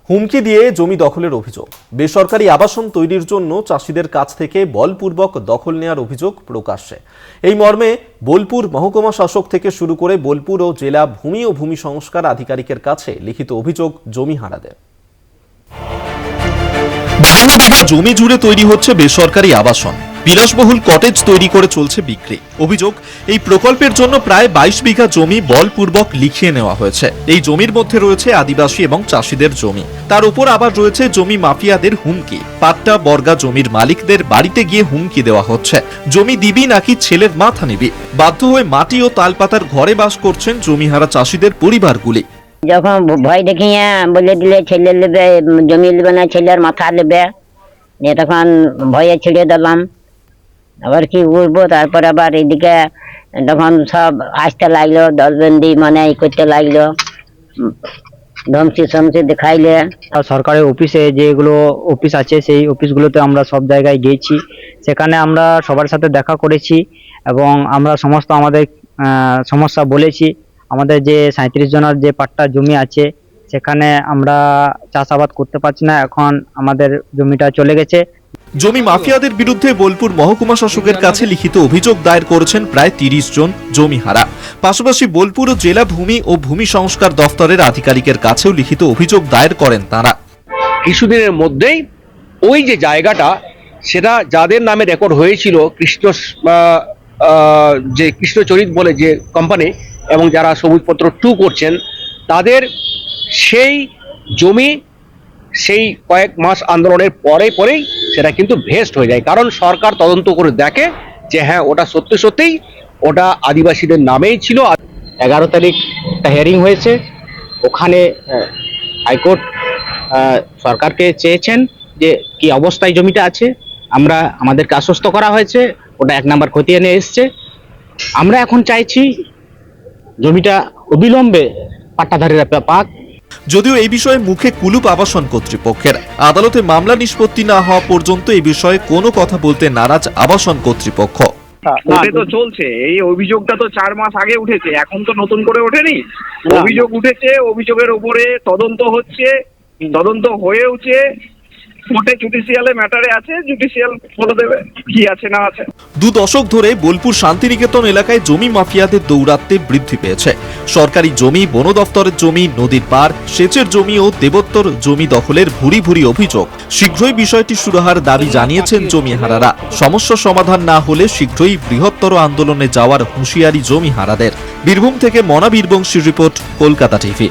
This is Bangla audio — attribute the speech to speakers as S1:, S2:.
S1: হুমকি দিয়ে জমি দখলের অভিযোগ। বেসরকারি আবাসন তৈরির জন্য চাষিদের কাছ থেকে বলপূর্বক দখল নেওয়ার অভিযোগ প্রকাশ্যে। এই মর্মে বোলপুর মহকুমা শাসক থেকে শুরু করে বোলপুর ও জেলা ভূমি ও ভূমি সংস্কার আধিকারিকের কাছে লিখিত অভিযোগ জমি হারাদের। বিভিন্ন বিঘা জমি জুড়ে তৈরি হচ্ছে বেসরকারি আবাসন, বিলাসবহুল কটেজ তৈরি করে চলছে বিক্রি। অভিযোগ, এই প্রকল্পের জন্য প্রায় 22 বিঘা জমি বলপূর্বক লিখিয়ে নেওয়া হয়েছে। এই জমির মধ্যে রয়েছে আদিবাসী এবং চাষিদের জমি, তার উপর আবার রয়েছে জমি মাফিয়াদের হুমকি। পাট্টা বর্গা জমির মালিকদের বাড়িতে গিয়ে হুমকি দেওয়া হচ্ছে, জমি দিবি নাকি ছেলের মাথা নিবি। বাধ্য হয়ে মাটি ও তালপাতার ঘরে বাস করছেন জমিহারা চাষিদের পরিবারগুলি।
S2: যখন ভয় দেখিয়ে বলে দিলে ছেলে নেবে, জমি নেবে না, ছেলের মাথা নেবে, তখন ভয়ে ছেড়ে দিলাম। আবার কি করবো, তারপর আবার এদিকে তখন সব আসতে লাগলো, দলবন্দি মানে করতে লাগলো, ধমকি সমসি দেখাইলে।
S3: সরকারের অফিসে যেগুলো অফিস আছে সেই অফিসগুলোতে আমরা সব জায়গায় গিয়েছি, সেখানে আমরা সবার সাথে দেখা করেছি এবং আমরা সমস্ত আমাদের সমস্যা বলেছি। আমাদের যে 37 জনের যে পাট্টা জমি আছে সেখানে আমরা চাষাবাদ করতে পারছি না, এখন আমাদের জমিটা চলে গেছে।
S1: জমি মাফিয়াদের বিরুদ্ধে বোলপুর মহকুমা শাসকের কাছে লিখিত অভিযোগ দায়ের করেছেন প্রায় 30 জন জমিহারা। পাশাপাশি বোলপুর ও জেলা ভূমি ও ভূমি সংস্কার দফতরের আধিকারিকের কাছেও লিখিত অভিযোগ দায়ের করেন তারা।
S4: কিছুদিনের মধ্যেই ওই যে জায়গাটা, সেটা যাদের নামে রেকর্ড হয়েছিল যে কৃষ্ণচরিত বলে যে কোম্পানি এবং যারা সবুজপত্র 2 করছেন, তাদের সেই জমি সেই কয়েক মাস আন্দোলনের পরেই সেটা কিন্তু ভেস্ট হয়ে যায়। কারণ সরকার তদন্ত করে দেখে যে হ্যাঁ, ওটা সত্যিই ওটা আদিবাসীদের নামেই ছিল।
S3: 11 তারিখ একটা হিয়ারিং হয়েছে, ওখানে হাইকোর্ট সরকারকে চেয়েছেন যে কি অবস্থায় জমিটা আছে। আমাদেরকে আশ্বস্ত করা হয়েছে ওটা 1 নম্বর খতিয়ানে নিয়ে এসছে। আমরা এখন চাইছি জমিটা অবিলম্বে পাট্টাধারীরা পাক।
S1: যদিও এই বিষয়ে মুখে কুলুপ আবাসন কর্তৃপক্ষের। আদালতে মামলা নিষ্পত্তি না হওয়া পর্যন্ত এই বিষয়ে কোনো কথা বলতে নারাজ আবাসন কর্তৃপক্ষ।
S5: ওটা তো চলছে, এই অভিযোগটা তো 4 মাস আগে উঠেছে, এখন তো নতুন করে ওঠেনি। অভিযোগ উঠেছে, অভিযোগের উপরে তদন্ত হচ্ছে, তদন্ত হয়েওছে, কোর্টে জুডিশিয়ালে ম্যাটারে আছে, জুডিশিয়াল বলে দেবে কি আছে না আছে।
S1: 2 দশক ধরে বোলপুর শান্তিনিকেতন এলাকায় জমি মাফিয়াদের দৌরাত্ম্য বৃদ্ধি পেয়েছে। সরকারি জমি, বন দফতরের জমি, নদীর পার, সেচের জমি ও দেবোত্তর জমি দখলের ভুরি ভুরি অভিযোগ। শীঘ্রই বিষয়টি সুরাহার দাবি জানিয়েছেন জমিহারারা। সমস্যা সমাধান না হলে শীঘ্রই বৃহত্তর আন্দোলনে যাওয়ার হুঁশিয়ারি জমিহারাদের। বীরভূম থেকে মনা বীরবংশীর রিপোর্ট, কলকাতা টিভি।